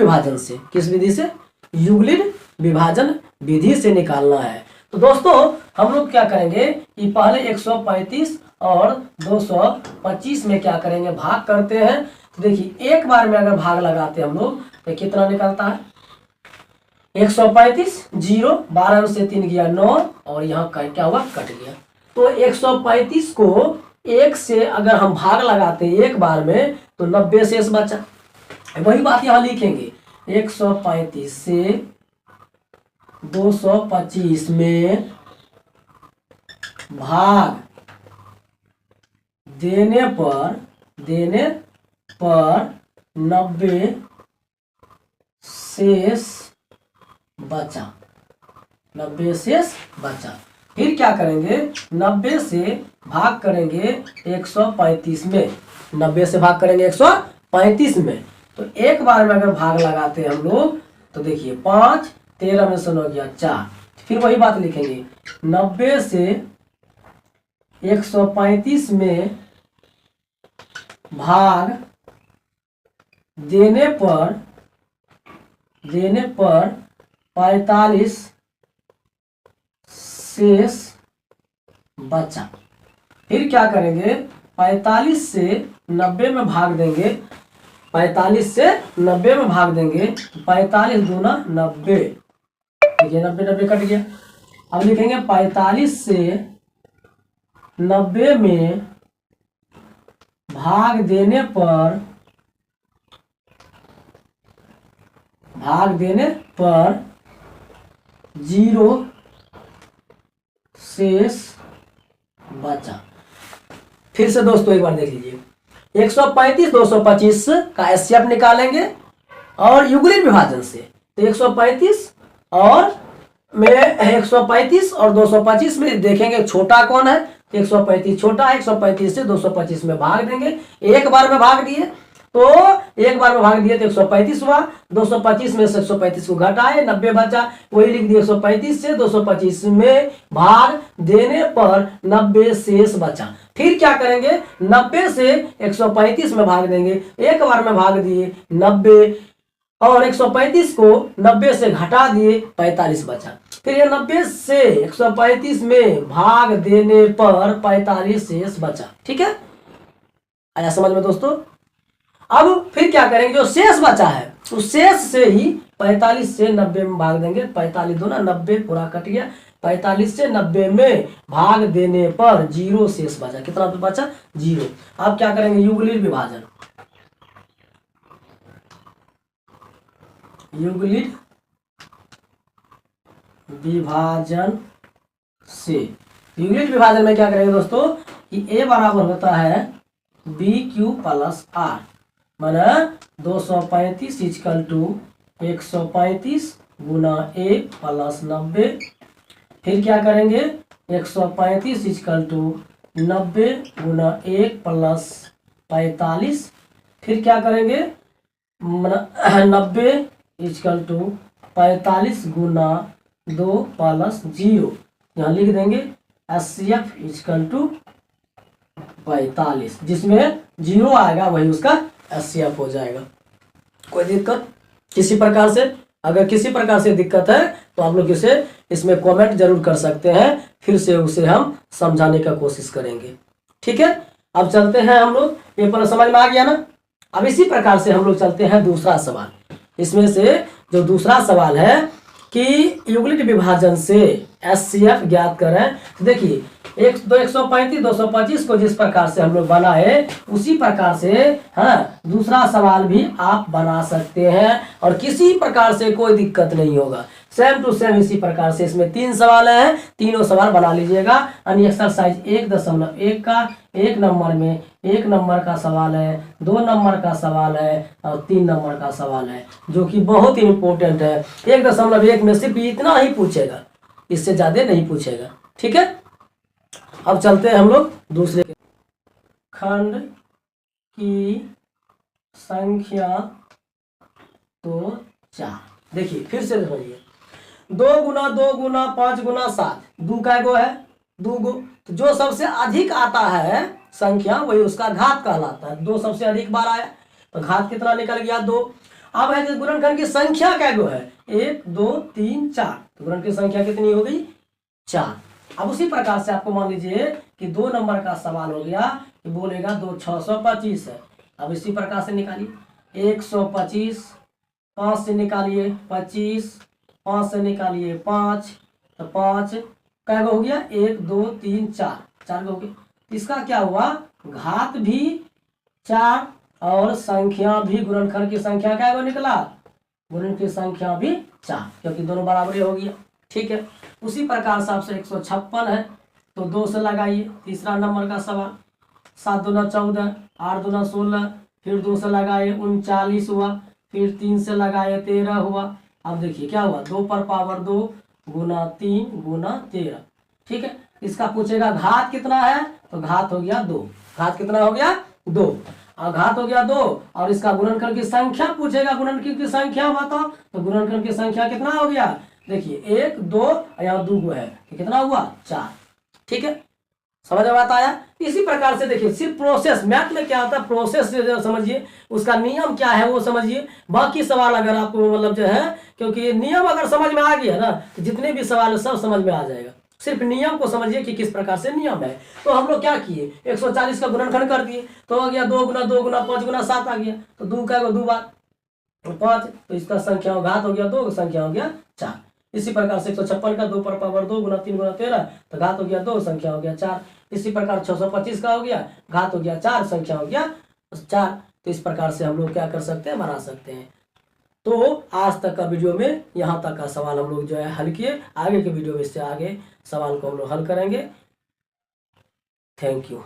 विभाजन से। किस विधि से? युगलिड विभाजन विधि से निकालना है। तो दोस्तों हम लोग क्या करेंगे कि पहले 135 और 225 में क्या करेंगे, भाग करते हैं। तो देखिए एक बार में अगर भाग लगाते हैं हम लोग तो कितना निकलता है, 135 0, 12 से 3 गया 9 और यहाँ क्या हुआ, कट गया। तो 135 को 1 से अगर हम भाग लगाते हैं एक बार में तो 90 शेष बचा। वही बात यहाँ लिखेंगे, 135 से 225 में भाग देने पर 90 शेष बचा, 90 शेष बचा। फिर क्या करेंगे, 90 से भाग करेंगे 135 में, 90 से भाग करेंगे 135 में। तो एक बार में अगर भाग लगाते हैं हम लोग तो देखिए 5, 13 में से 9 गया 4। फिर वही बात लिखेंगे, 90 से 135 में भाग देने पर 45 शेष बचा। फिर क्या करेंगे, 45 से 90 में भाग देंगे, 45 से 90 में भाग देंगे, 45 दूना 90, देखिए 90 90 कट गया। अब लिखेंगे 45 से 90 में भाग देने पर 0 शेष बचा। फिर से दोस्तों एक बार देख लीजिए, 135 225 का एचसीएफ निकालेंगे और युगलिड विभाजन से। तो 135 और 225 में देखेंगे छोटा कौन है, 135 छोटा है, 135 से 225 में भाग देंगे। एक बार में भाग दिए तो एक बार में भाग दिए तो 135 हुआ, 225 में से 135 को घटाए 90 बचा, वही लिख दिए 135 से 225 में भाग देने पर 90 शेष बचा। फिर क्या करेंगे, 90 से 135 में भाग देंगे, एक बार में भाग दिए 90 और 135 को 90 से घटा दिए 45 बचा। फिर ये 90 से 135 में भाग देने पर 45 शेष बचा। ठीक है, आया समझ में दोस्तों। अब फिर क्या करेंगे, जो शेष बचा है उस शेष से ही 45 से 90 में भाग देंगे, 45 दूना 90 पूरा कट गया, 45 से 90 में भाग देने पर 0 शेष बचा। कितना बचा, 0। अब क्या करेंगे, युगलिड विभाजन, युगलिड विभाजन से। युगलिड विभाजन में क्या करेंगे दोस्तों कि a बराबर होता है BQ प्लस R, माना 235 इक्वल टू 135 गुना a प्लस 90। फिर क्या करेंगे, 135 इक्वल टू 90 गुना 1 प्लस 45। फिर क्या करेंगे, 90 इक्वल टू 45 गुना 2 प्लस 0, यहाँ लिख देंगे एचसीएफ इक्वल टू 45, जिसमें 0 आएगा वही उसका एचसीएफ हो जाएगा। कोई दिक्कत किसी प्रकार से, अगर किसी प्रकार से दिक्कत है तो आप लोग इसे इसमें कमेंट जरूर कर सकते हैं, फिर से उसे हम समझाने का कोशिश करेंगे। ठीक है, अब चलते हैं हम लोग, पेपर समझ में आ गया ना। अब इसी प्रकार से हम लोग चलते हैं दूसरा सवाल। इसमें से जो दूसरा सवाल है कि युगलिड विभाजन से एचसीएफ ज्ञात करें। तो देखिए 135 225 को जिस प्रकार से हम लोग बनाए उसी प्रकार से दूसरा सवाल भी आप बना सकते हैं और किसी प्रकार से कोई दिक्कत नहीं होगा। सेम टू सेम इसी प्रकार से इसमें 3 सवाल हैं, तीनों सवाल बना लीजिएगा। यानी एक्सरसाइज 1.1 का 1 नंबर में 1 नंबर का सवाल है, 2 नंबर का सवाल है और 3 नंबर का सवाल है, जो कि बहुत ही इंपॉर्टेंट है। 1.1 में सिर्फ इतना ही पूछेगा, इससे ज्यादा नहीं पूछेगा। ठीक है, अब चलते हैं हम लोग दूसरे। खंड की संख्या तो 4। देखिए फिर से देखिए, 2 गुना 2 गुना 5 गुना 7, 2 का गो है 2 गो, तो जो सबसे अधिक आता है संख्या वही उसका घात कहलाता है। 2 सबसे अधिक बार आया तो घात कितना निकल गया 2। अब है कि गुणनखंड की संख्या क्या गो है, 1 2 3 4, तो गुणनखंड की संख्या कितनी हो गई, 4। अब उसी प्रकार से आपको मान लीजिए कि 2 नंबर का सवाल हो गया कि बोलेगा 2 625 है। अब इसी प्रकार से निकालिए 125, 5 से निकालिए 25, 5 से निकालिए 5, तो 5 क्या हो गया, 1 2 3 4, 4 हो गया। इसका क्या हुआ, घात भी 4 और संख्या भी, गुणनखंड की संख्या क्या निकला, गुणन की संख्या भी 4, क्योंकि दोनों बराबरी हो गया। ठीक है, उसी प्रकार से आपसे 156 है, तो 2 से लगाइए। तीसरा नंबर का सवाल, 7 दूना 14, 8 दूना 16, फिर 2 से लगाए 39 हुआ, फिर 3 से लगाए 13 हुआ। अब देखिए क्या हुआ, 2 पर पावर 2 गुना 3 गुना 13। ठीक है, इसका पूछेगा घात कितना है, तो घात हो गया 2। घात कितना हो गया, 2। और घात हो गया 2, और इसका गुणनखंड की संख्या पूछेगा, गुणनखंड की संख्या बताओ, तो गुणनखंड की संख्या कितना हो गया, देखिए 1 2 यहाँ 2 है, तो कितना हुआ, 4। ठीक है, समझ में आता आया। इसी प्रकार से देखिए, सिर्फ प्रोसेस, मैथ में क्या होता है, प्रोसेस से समझिए, उसका नियम क्या है वो समझिए। बाकी सवाल अगर आपको मतलब जो है, क्योंकि नियम अगर समझ में आ गया ना, तो जितने भी सवाल है सब समझ में आ जाएगा। सिर्फ नियम को समझिए कि किस प्रकार से नियम है। तो हम लोग क्या किए, 140 का गुणनखंड कर दिए, तो हो गया 2 गुना 2 गुना 5 गुना 7 आ गया, तो 2 का 2 बार 5, तो इसका संख्या घात हो गया 2, संख्या हो गया 4। इसी प्रकार से 156 का 2 पर पावर 2 गुना 3 गुना 13, तो घात हो गया 2, संख्या हो गया 4। इसी प्रकार 625 का हो गया, घात हो गया 4, संख्या हो गया 4। तो इस प्रकार से हम लोग क्या कर सकते हैं, बना सकते हैं। तो आज तक का वीडियो में यहाँ तक का सवाल हम लोग जो है हल किए। आगे के वीडियो में इससे आगे सवाल को हम लोग हल करेंगे। Thank you.